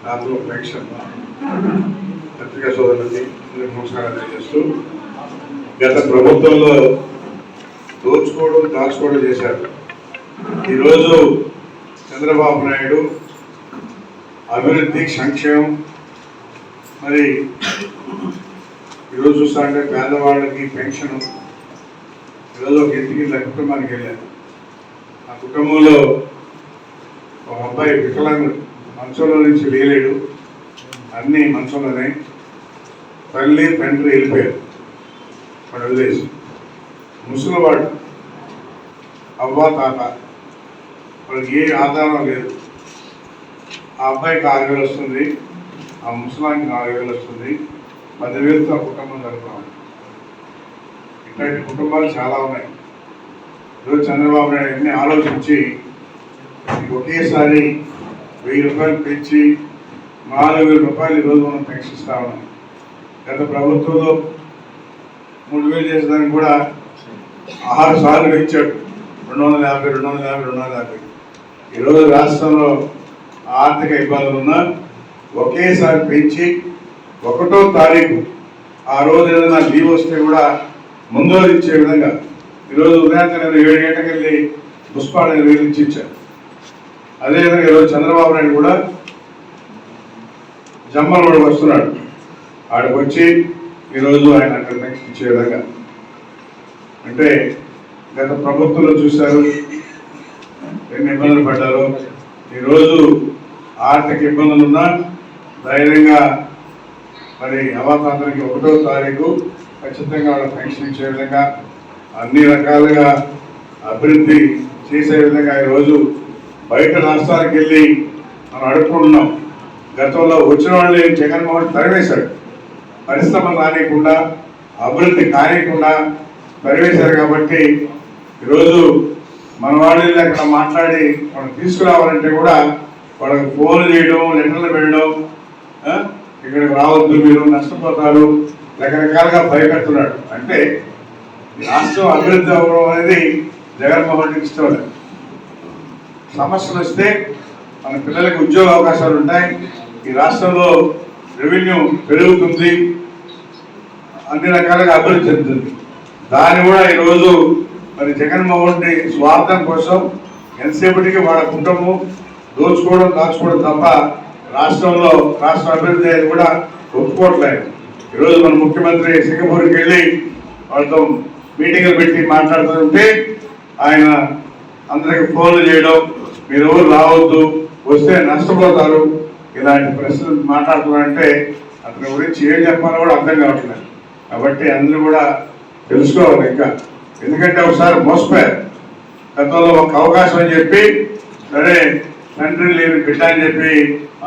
నాతో పెన్షన్ పత్రికా సోదరులకి నమస్కారం తెలియజేస్తూ, గత ప్రభుత్వంలో దోచుకోవడం దాచుకోవడం చేశారు. ఈరోజు చంద్రబాబు నాయుడు అభివృద్ధి సంక్షేమం, మరి ఈరోజు చూస్తా అంటే పేదవాళ్ళకి పెన్షన్, ఈరోజు ఒక ఇంటికి కుటుంబానికి వెళ్ళాను. ఆ కుటుంబంలో ఒక అబ్బాయి వికలాంగుడు, మంచంలో నుంచి లేలేడు, అన్నీ మంచంలోనే. తల్లి తండ్రి వెళ్ళిపోయారు, వాడు వదిలేసి. ముసలివాడు, అవ్వ తాత, వాడికి ఏ ఆధారం లేదు. ఆ అబ్బాయికి 6,000 వస్తుంది, ఆ ముసలానికి 4,000 వస్తుంది. 10,000తో ఆ కుటుంబం జరుగుతాం. ఇట్లాంటి కుటుంబాలు చాలా ఉన్నాయి. ఈరోజు చంద్రబాబు నాయుడు అన్ని ఆలోచించి ఒకేసారి 1,000 రూపాయలు పెంచి 4,000 రూపాయలు ఈరోజు మనం పెన్షనిస్తా ఉన్నాం. గత ప్రభుత్వంలో 3,000 చేసేదానికి కూడా 6 సార్లు పెంచాడు, 250, 250, 250. ఈరోజు రాష్ట్రంలో ఆర్థిక ఇబ్బందులు ఉన్నా ఒకేసారి పెంచి 1వ తారీఖు ఆ రోజు ఏదైనా లీవ్ వస్తే కూడా ముందు ఇచ్చే విధంగా ఈరోజు ఉదయాన్నే 7 గంటలకు వెళ్ళి పుష్పాలను వేలించి ఇచ్చారు. అదేవిధంగా ఈరోజు చంద్రబాబు నాయుడు కూడా జమ్మలవాడు వస్తున్నాడు, ఆడికి వచ్చి ఈరోజు ఆయన అక్కడ నెక్స్ట్ ఇచ్చే విధంగా. అంటే గత ప్రభుత్వంలో చూశారు ఎన్ని ఇబ్బందులు పడ్డారో. ఈరోజు ఆర్థిక ఇబ్బందులు ఉన్నా ధైర్యంగా మరి అవాతాంతరికి 1వ తారీఖు ఖచ్చితంగా వాళ్ళ పెన్షన్ ఇచ్చే విధంగా అన్ని రకాలుగా అభివృద్ధి చేసే విధంగా ఈరోజు బయట రాష్ట్రాలకు వెళ్ళి మనం అడుక్కుంటున్నాం. గతంలో వచ్చిన వాళ్ళని జగన్మోహన్ తరివేశాడు, పరిశ్రమలు రానియకుండా అభివృద్ధి కానియకుండా తరివేశారు. కాబట్టి ఈరోజు మన వాళ్ళు అక్కడ మాట్లాడి మనం తీసుకురావాలంటే కూడా వాళ్ళకి ఫోన్లు చేయడం, లెటర్లు పెట్టడం, ఇక్కడికి రావద్దు, మీరు నష్టపోతారు, రకరకాలుగా భయపెడుతున్నాడు. అంటే రాష్ట్రం అభివృద్ధి అవ్వడం అనేది జగన్మోహన్ రెడ్డికి ఇష్టం లేదు. సమస్యలు వస్తే మన పిల్లలకి ఉద్యోగ అవకాశాలు ఉంటాయి, ఈ రాష్ట్రంలో రెవెన్యూ పెరుగుతుంది, అన్ని రకాలుగా అభివృద్ధి చెందుతుంది. దాన్ని కూడా ఈరోజు మరి జగన్మోహన్ రెడ్డి స్వార్థం కోసం ఎంతసేపటికి వాళ్ళ కుటుంబం దోచుకోవడం దాచుకోవడం తప్ప రాష్ట్రంలో రాష్ట్ర అభివృద్ధి అనేది కూడా ఒప్పుకోవట్లేదు. ఈరోజు మన ముఖ్యమంత్రి సింగపూర్కి వెళ్ళి వాళ్ళతో మీటింగ్లు పెట్టి మాట్లాడుతుంటే ఆయన అందరికి ఫోన్లు చేయడం, మీరు ఎవరు రావద్దు, వస్తే నష్టపోతారు, ఇలాంటి ప్రశ్నలు మాట్లాడుతున్నారంటే అతని గురించి ఏం చెప్పాలో కూడా అర్థం కావట్లేదు. కాబట్టి అందరూ కూడా తెలుసుకోవాలి ఇంకా, ఎందుకంటే ఒకసారి మోసపోయారు. గతంలో ఒక అవకాశం అని చెప్పి సరే తండ్రి లేని బిడ్డ అని చెప్పి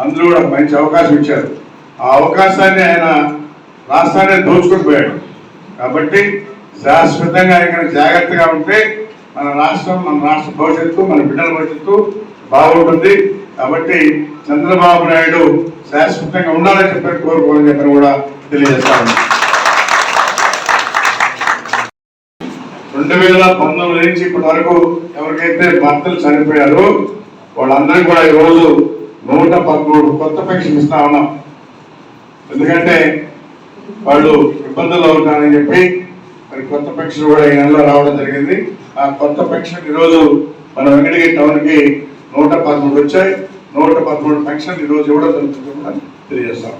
అందరూ కూడా మంచి అవకాశం ఇచ్చారు. ఆ అవకాశాన్ని ఆయన రాష్ట్రాన్ని దోచుకుని పోయాడు. కాబట్టి శాశ్వతంగా ఇక్కడ జాగ్రత్తగా ఉంటే మన రాష్ట్రం, మన రాష్ట్ర భవిష్యత్తు, మన బిడ్డల భవిష్యత్తు బాగుంటుంది. కాబట్టి చంద్రబాబు నాయుడు శాశ్వతంగా ఉండాలని చెప్పి కోరుకోవాలని చెప్పని కూడా తెలియజేస్తాను. 2019 నుంచి ఇప్పటి వరకు ఎవరికైతే భర్తలు చనిపోయారో వాళ్ళందరికీ కూడా ఈరోజు 113 కొత్త పెన్షన్ ఇస్తా ఉన్నాం. ఎందుకంటే వాళ్ళు ఇబ్బందుల్లో ఉంటారని చెప్పి మరి కొత్త పెన్షన్ కూడా ఈ నెలలో రావడం జరిగింది. ఆ కొత్త పెన్షన్ ఈరోజు మన వెంకటగిరి టౌన్కి 113 వచ్చాయి. 113 పెన్షన్ ఈరోజు ఇవ్వడం జరుగుతుందని తెలియజేస్తాం.